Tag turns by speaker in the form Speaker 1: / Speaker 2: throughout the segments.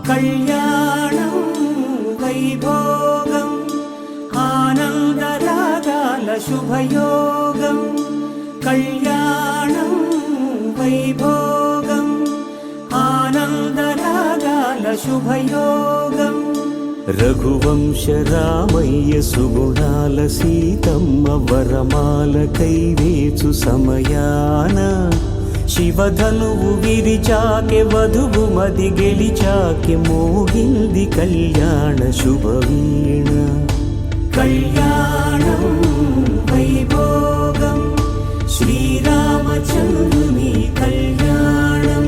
Speaker 1: కళ్యాణం వైభోగం ఆనందరాగాల శుభయోగం కళ్యాణం వైభోగం ఆనందరాగాల శుభయోగం రఘువంశ రామయ్య సుగుణాల సీతమ్మ వరమాల కైవేచు సమయాన శివధనువు విరిచాకె వధువు మది గెలిచాకె మోగింది కళ్యాణ శుభవీణ కళ్యాణం వైభోగం శ్రీరామచంద్రుని కళ్యాణం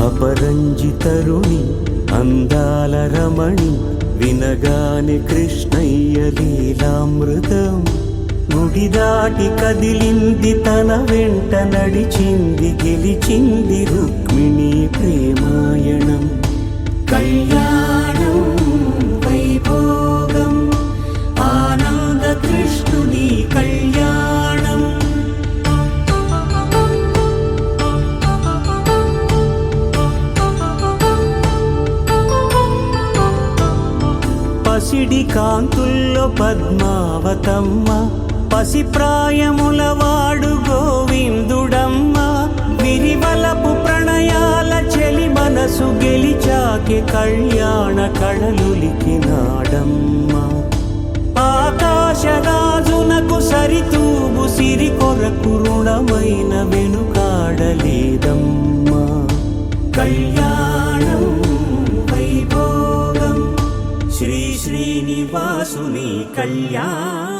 Speaker 1: అపరంజి తరుణి అందాల రమణి వినగాని కృష్ణయ్య లీలామృతం గుడి దాటి కదిలింది తన వెంట నడిచింది గెలిచింది రుక్మిణి ప్రేమాయణం కళ్యాణం వైభోగం ఆనంద కృష్ణుని కళ్యాణం పసిడి కాంతుల్లో పద్మావతమ్మ పసిప్రాయముల వాడు గోవిందుడమ్మ విరివలపు ప్రణయాల చెలి మనసు గెలిచాకె కళ్యాణ కళలులికినాడమ్మ ఆకాశరాజునకు సరితూగు సిరి కొరకు రుణమైన వెనుకాడలేదమ్మా కళ్యాణం వైభోగం శ్రీ శ్రీనివాసుని కళ్యాణం